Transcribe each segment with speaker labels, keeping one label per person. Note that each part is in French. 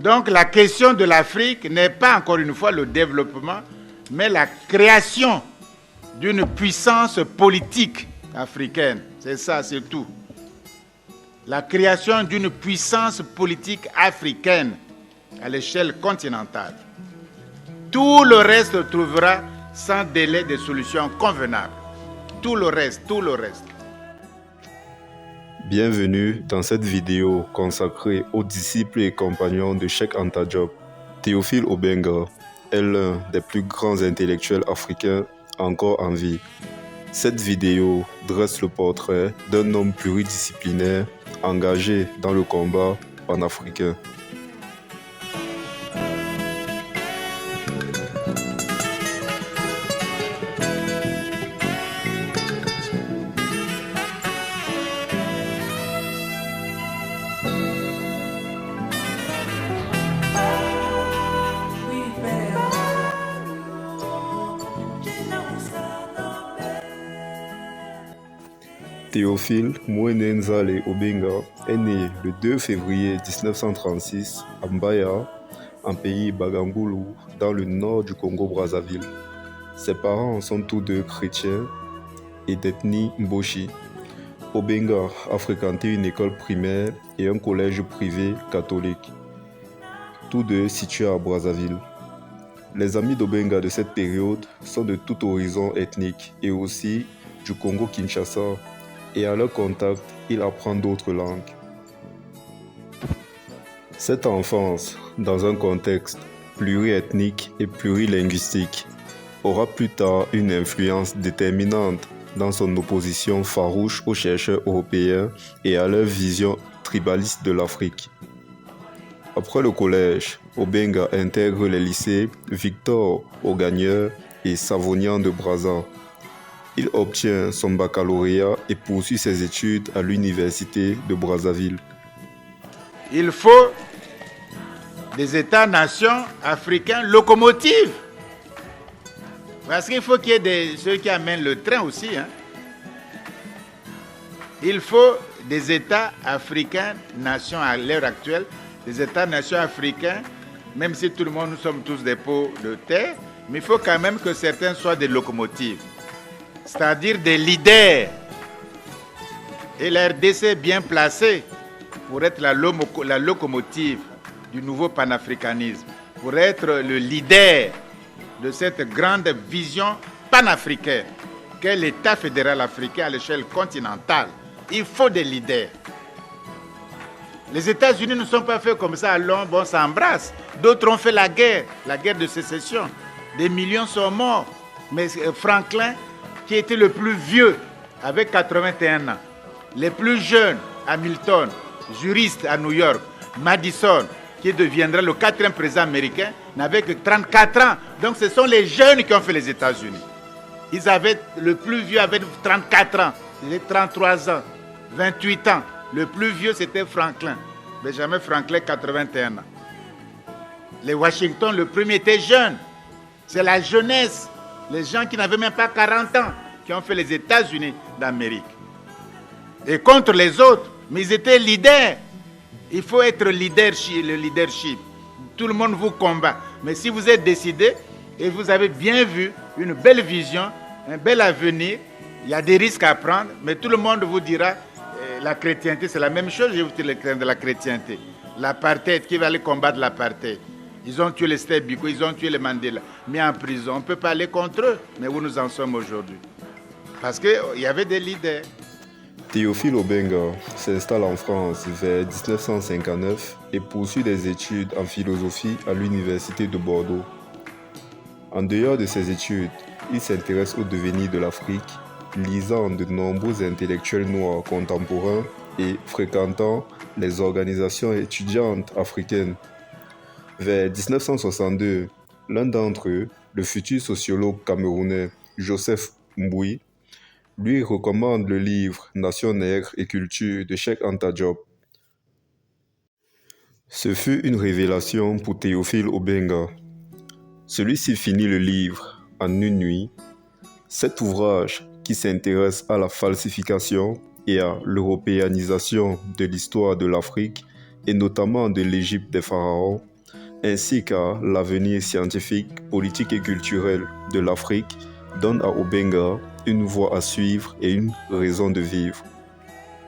Speaker 1: Donc la question de l'Afrique n'est pas encore une fois le développement, mais la création d'une puissance politique africaine. C'est ça, c'est tout. La création d'une puissance politique africaine à l'échelle continentale. Tout le reste trouvera sans délai des solutions convenables. Tout le reste.
Speaker 2: Bienvenue dans cette vidéo consacrée aux disciples et compagnons de Cheikh Anta Diop. Théophile Obenga est l'un des plus grands intellectuels africains encore en vie. Cette vidéo dresse le portrait d'un homme pluridisciplinaire engagé dans le combat panafricain. Théophile Mouenenzale Obenga est né le 2 février 1936 à Mbaya, en pays Bagangulu, dans le nord du Congo-Brazzaville. Ses parents sont tous deux chrétiens et d'ethnie Mboshi. Obenga a fréquenté une école primaire et un collège privé catholique, tous deux situés à Brazzaville. Les amis d'Obenga de cette période sont de tout horizon ethnique et aussi du Congo-Kinshasa, et à leur contact, il apprend d'autres langues. Cette enfance, dans un contexte pluriethnique et plurilinguistique, aura plus tard une influence déterminante dans son opposition farouche aux chercheurs européens et à leur vision tribaliste de l'Afrique. Après le collège, Obenga intègre les lycées Victor Augagneur et Savonian de Brazza. Il obtient son baccalauréat et poursuit ses études à l'université de Brazzaville.
Speaker 1: Il faut des États-nations africains locomotives. Parce qu'il faut qu'il y ait ceux qui amènent le train aussi. Il faut des États africains, nations à l'heure actuelle, des États-nations africains, même si tout le monde, nous sommes tous des pots de terre, mais il faut quand même que certains soient des locomotives. C'est-à-dire des leaders. Et la RDC est bien placée pour être la locomotive du nouveau panafricanisme, pour être le leader de cette grande vision panafricaine qu'est l'État fédéral africain à l'échelle continentale. Il faut des leaders. Les États-Unis ne sont pas faits comme ça, allons, bon, ça embrasse. D'autres ont fait la guerre de sécession. Des millions sont morts. Mais Franklin, qui était le plus vieux, avec 81 ans. Les plus jeunes, Hamilton, juriste à New York. Madison, qui deviendra le 4e président américain, n'avait que 34 ans. Donc ce sont les jeunes qui ont fait les États-Unis. Le plus vieux avait 34 ans, il avait 33 ans, 28 ans. Le plus vieux, c'était Franklin. Benjamin Franklin, 81 ans. Les Washington, le premier était jeune. C'est la jeunesse. Les gens qui n'avaient même pas 40 ans, qui ont fait les États-Unis d'Amérique. Et contre les autres, mais ils étaient leaders. Il faut être le leadership. Tout le monde vous combat. Mais si vous êtes décidé et vous avez bien vu une belle vision, un bel avenir, il y a des risques à prendre, mais tout le monde vous dira, la chrétienté, c'est la même chose, je vais vous dire le crème de la chrétienté. L'apartheid, qui va aller combattre l'apartheid? Ils ont tué les Steve Biko, ils ont tué les Mandela, mis en prison. On ne peut pas aller contre eux, mais où nous en sommes aujourd'hui. Parce qu'il y avait des leaders.
Speaker 2: Théophile Obenga s'installe en France vers 1959 et poursuit des études en philosophie à l'université de Bordeaux. En dehors de ses études, il s'intéresse au devenir de l'Afrique, lisant de nombreux intellectuels noirs contemporains et fréquentant les organisations étudiantes africaines. Vers 1962, l'un d'entre eux, le futur sociologue camerounais Joseph Mboui, lui recommande le livre Nation nègre et culture de Cheikh Anta Diop. Ce fut une révélation pour Théophile Obenga. Celui-ci finit le livre en une nuit. Cet ouvrage, qui s'intéresse à la falsification et à l'européanisation de l'histoire de l'Afrique, et notamment de l'Égypte des pharaons, ainsi qu'à l'avenir scientifique, politique et culturel de l'Afrique donne à Obenga une voie à suivre et une raison de vivre.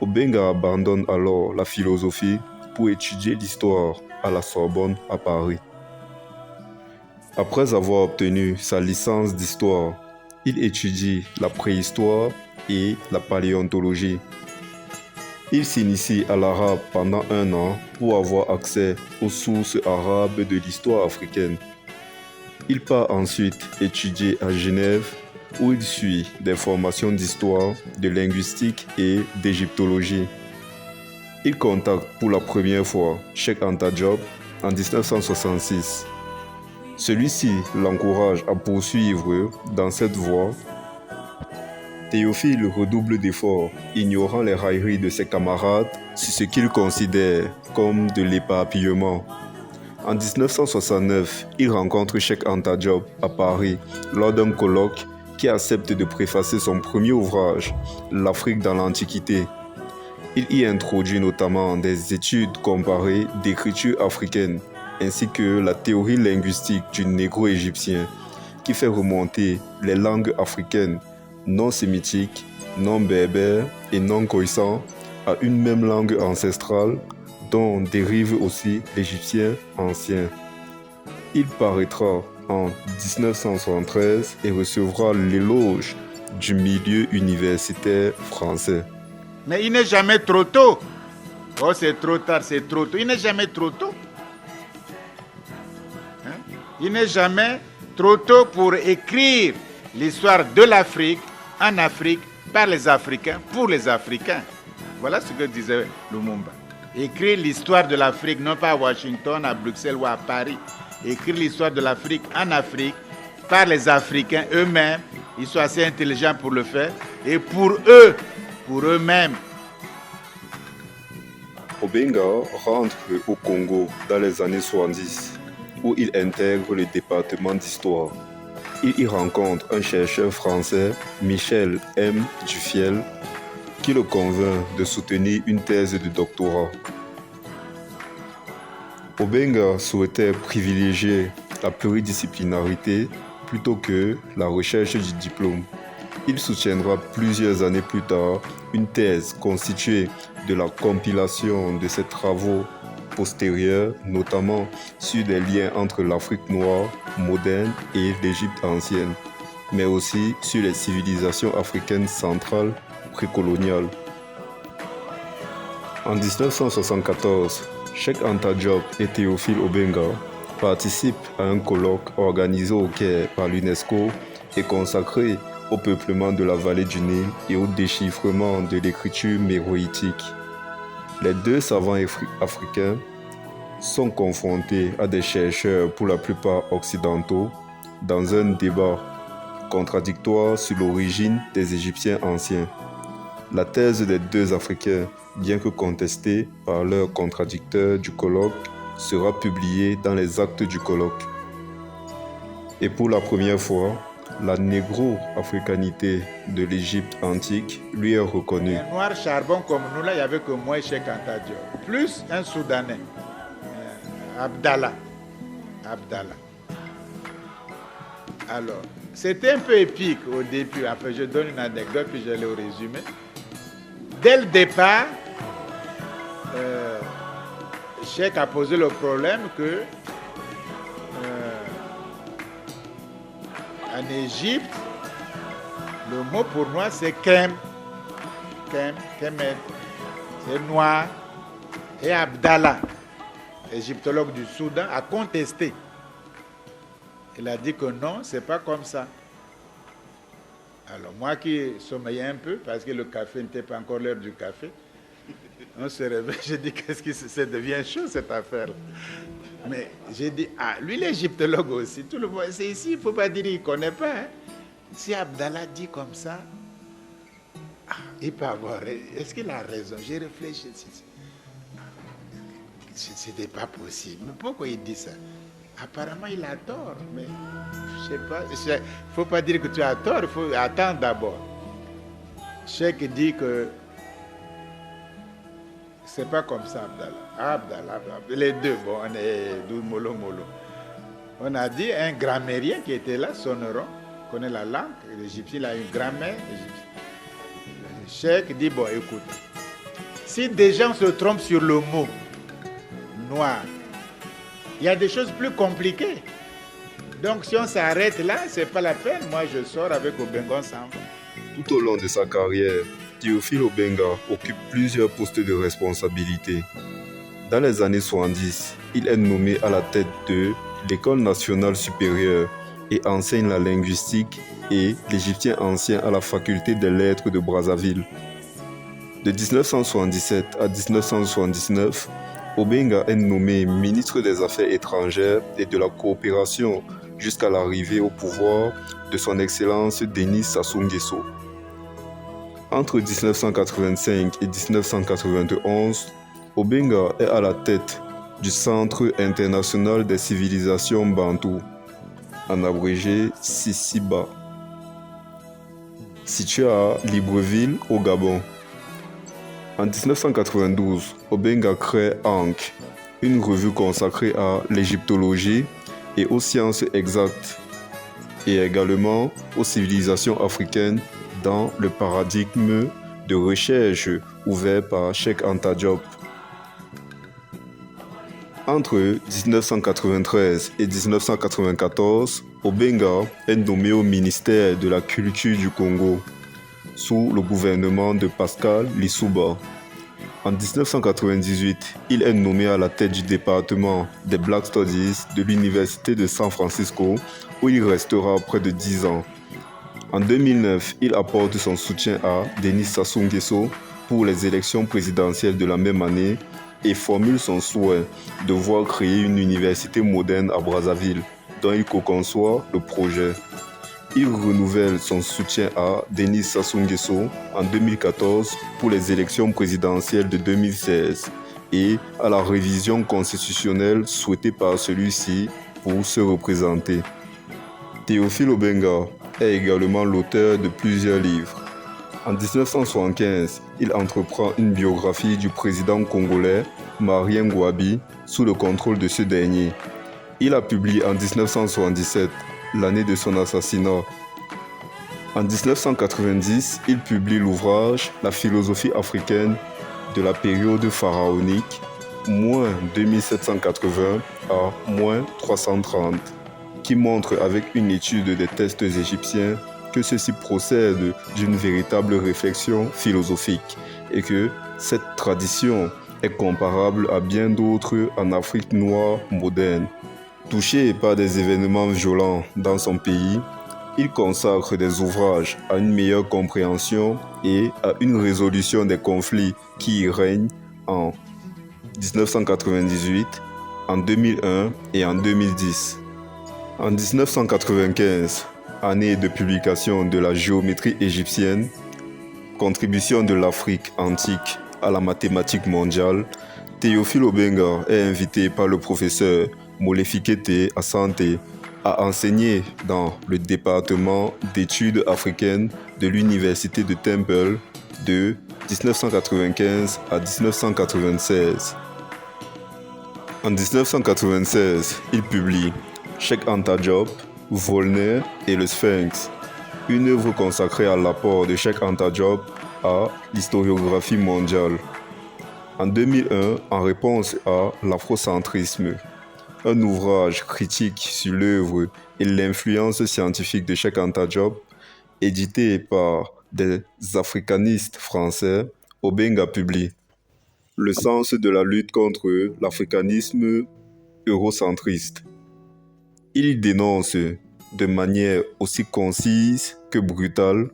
Speaker 2: Obenga abandonne alors la philosophie pour étudier l'histoire à la Sorbonne à Paris. Après avoir obtenu sa licence d'histoire, il étudie la préhistoire et la paléontologie. Il s'initie à l'arabe pendant 1 an pour avoir accès aux sources arabes de l'histoire africaine. Il part ensuite étudier à Genève où il suit des formations d'histoire, de linguistique et d'égyptologie. Il contacte pour la première fois Cheikh Anta Diop en 1966. Celui-ci l'encourage à poursuivre dans cette voie. Théophile redouble d'efforts, ignorant les railleries de ses camarades sur ce qu'il considère comme de l'éparpillement. En 1969, il rencontre Cheikh Anta Diop à Paris lors d'un colloque qui accepte de préfacer son premier ouvrage, L'Afrique dans l'Antiquité. Il y introduit notamment des études comparées d'écriture africaine, ainsi que la théorie linguistique du négro-égyptien, qui fait remonter les langues africaines non sémitiques, non berbères et non khoisan à une même langue ancestrale dont dérive aussi l'égyptien ancien. Il paraîtra en 1973 et recevra l'éloge du milieu universitaire français.
Speaker 1: Mais il n'est jamais trop tôt. Oh, c'est trop tard, c'est trop tôt. Il n'est jamais trop tôt. Il n'est jamais trop tôt pour écrire l'histoire de l'Afrique, en Afrique, par les Africains, pour les Africains. Voilà ce que disait Lumumba. Écrire l'histoire de l'Afrique, non pas à Washington, à Bruxelles ou à Paris. Écrire l'histoire de l'Afrique en Afrique, par les Africains eux-mêmes. Ils sont assez intelligents pour le faire. Et pour eux, pour eux-mêmes.
Speaker 2: Obenga rentre au Congo dans les années 70, où il intègre le département d'histoire. Il y rencontre un chercheur français, Michel M. Duffiel, qui le convainc de soutenir une thèse de doctorat. Obenga souhaitait privilégier la pluridisciplinarité plutôt que la recherche du diplôme. Il soutiendra plusieurs années plus tard une thèse constituée de la compilation de ses travaux postérieurs, notamment sur des liens entre l'Afrique noire moderne et l'Égypte ancienne, mais aussi sur les civilisations africaines centrales précoloniales. En 1974, Cheikh Anta Diop et Théophile Obenga participent à un colloque organisé au Caire par l'UNESCO et consacré au peuplement de la vallée du Nil et au déchiffrement de l'écriture méroïtique. Les deux savants africains sont confrontés à des chercheurs pour la plupart occidentaux dans un débat contradictoire sur l'origine des Égyptiens anciens. La thèse des deux Africains, bien que contestée par leurs contradicteurs du colloque, sera publiée dans les actes du colloque. Et pour la première fois, la négro-africanité de l'Égypte antique lui est reconnue.
Speaker 1: Un noir charbon comme nous, là, il n'y avait que moi et Cheikh Anta Diop. Plus un Soudanais, Abdallah. Alors, c'était un peu épique au début. Après, je donne une anecdote, puis je vais le résumer. Dès le départ, Cheikh a posé le problème que en Égypte, le mot pour noir c'est Kemet, c'est noir. Et Abdallah, égyptologue du Soudan, a contesté. Il a dit que non, c'est pas comme ça. Alors moi qui sommeillais un peu, parce que le café n'était pas encore l'heure du café, on se réveille, j'ai dit qu'est-ce que ça devient chaud cette affaire-là. Mais j'ai dit, lui l'égyptologue aussi, tout le monde, c'est ici, il ne faut pas dire qu'il ne connaît pas. Hein. Si Abdallah dit comme ça, il peut avoir, est-ce qu'il a raison? J'ai réfléchi, c'était pas possible. Mais pourquoi il dit ça? Apparemment, il a tort, mais je sais pas. Il ne faut pas dire que tu as tort, il faut attendre d'abord. Cheikh dit que c'est pas comme ça, Abdallah. Abdallah, les deux, bon, on est d'où mollo mollo. On a dit un grammairien qui était là, Soneron, connaît la langue, l'égyptien, il a une grammaire égyptienne. Le cheikh dit, bon, écoute, si des gens se trompent sur le mot noir, il y a des choses plus compliquées. Donc si on s'arrête là, c'est pas la peine. Moi, je sors avec Obenga ensemble.
Speaker 2: Tout au long de sa carrière, Théophile Obenga occupe plusieurs postes de responsabilité. Dans les années 70, il est nommé à la tête de l'École nationale supérieure et enseigne la linguistique et l'égyptien ancien à la faculté des lettres de Brazzaville. De 1977 à 1979, Obenga est nommé ministre des Affaires étrangères et de la coopération jusqu'à l'arrivée au pouvoir de son Excellence Denis Sassou Nguesso. Entre 1985 et 1991, Obenga est à la tête du Centre international des civilisations bantoues, en abrégé CICIBA, situé à Libreville, au Gabon. En 1992, Obenga crée Ankh, une revue consacrée à l'égyptologie et aux sciences exactes, et également aux civilisations africaines dans le paradigme de recherche ouvert par Cheikh Anta Diop. Entre 1993 et 1994, Obenga est nommé au ministère de la Culture du Congo, sous le gouvernement de Pascal Lissouba. En 1998, il est nommé à la tête du département des Black Studies de l'Université de San Francisco, où il restera près de 10 ans. En 2009, il apporte son soutien à Denis Sassou Nguesso pour les élections présidentielles de la même année et formule son souhait de voir créer une université moderne à Brazzaville, dont il co-conçoit le projet. Il renouvelle son soutien à Denis Sassou Nguesso en 2014 pour les élections présidentielles de 2016 et à la révision constitutionnelle souhaitée par celui-ci pour se représenter. Théophile Obenga est également l'auteur de plusieurs livres. En 1975, il entreprend une biographie du président congolais Marien Ngouabi sous le contrôle de ce dernier. Il a publié en 1977, l'année de son assassinat. En 1990, il publie l'ouvrage La philosophie africaine de la période pharaonique, moins 2780 à moins 330, qui montre avec une étude des textes égyptiens que ceci procède d'une véritable réflexion philosophique et que cette tradition est comparable à bien d'autres en Afrique noire moderne. Touché par des événements violents dans son pays, il consacre des ouvrages à une meilleure compréhension et à une résolution des conflits qui y règnent en 1998, en 2001 et en 2010. En 1995, année de publication de la géométrie égyptienne, contribution de l'Afrique antique à la mathématique mondiale, Théophile Obenga est invité par le professeur Molefi Asante à enseigner dans le département d'études africaines de l'Université de Temple de 1995 à 1996. En 1996, il publie Cheikh Anta Diop, Volner et le Sphinx, une œuvre consacrée à l'apport de Cheikh Anta Diop à l'historiographie mondiale. En 2001, en réponse à l'afrocentrisme, un ouvrage critique sur l'œuvre et l'influence scientifique de Cheikh Anta Diop, édité par des africanistes français, Obenga publie Le sens de la lutte contre l'africanisme eurocentriste. Il y dénonce de manière aussi concise que brutale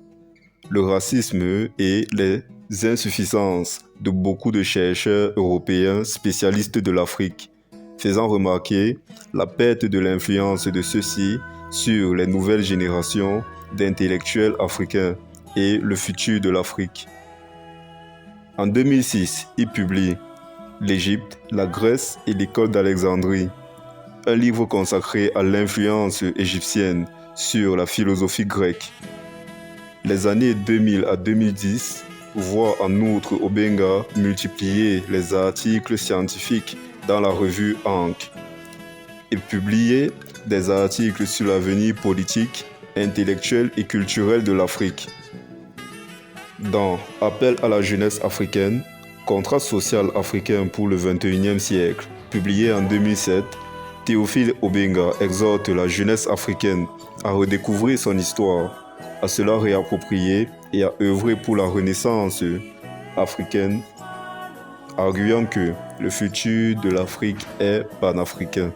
Speaker 2: le racisme et les insuffisances de beaucoup de chercheurs européens spécialistes de l'Afrique, faisant remarquer la perte de l'influence de ceux-ci sur les nouvelles générations d'intellectuels africains et le futur de l'Afrique. En 2006, il publie L'Égypte, la Grèce et l'école d'Alexandrie, un livre consacré à l'influence égyptienne sur la philosophie grecque. Les années 2000 à 2010 voit en outre Obenga multiplier les articles scientifiques dans la revue Ankh et publier des articles sur l'avenir politique, intellectuel et culturel de l'Afrique. Dans Appel à la jeunesse africaine, Contrat social africain pour le XXIe siècle, publié en 2007, Théophile Obenga exhorte la jeunesse africaine à redécouvrir son histoire, à se la réapproprier et à œuvrer pour la renaissance africaine, arguant que le futur de l'Afrique est panafricain.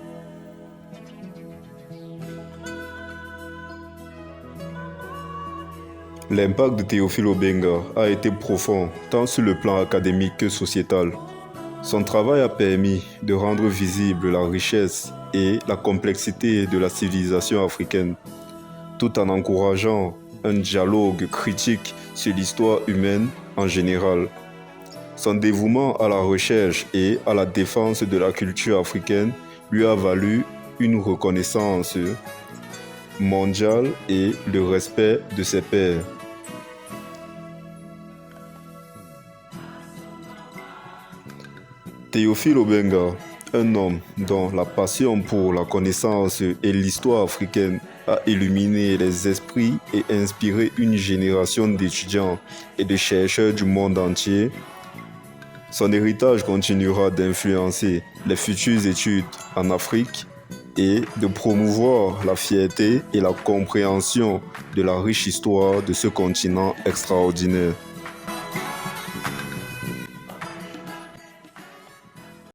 Speaker 2: L'impact de Théophile Obenga a été profond tant sur le plan académique que sociétal. Son travail a permis de rendre visible la richesse et la complexité de la civilisation africaine, tout en encourageant un dialogue critique sur l'histoire humaine en général. Son dévouement à la recherche et à la défense de la culture africaine lui a valu une reconnaissance mondiale et le respect de ses pairs. Théophile Obenga, un homme dont la passion pour la connaissance et l'histoire africaine a illuminé les esprits et inspiré une génération d'étudiants et de chercheurs du monde entier. Son héritage continuera d'influencer les futures études en Afrique et de promouvoir la fierté et la compréhension de la riche histoire de ce continent extraordinaire.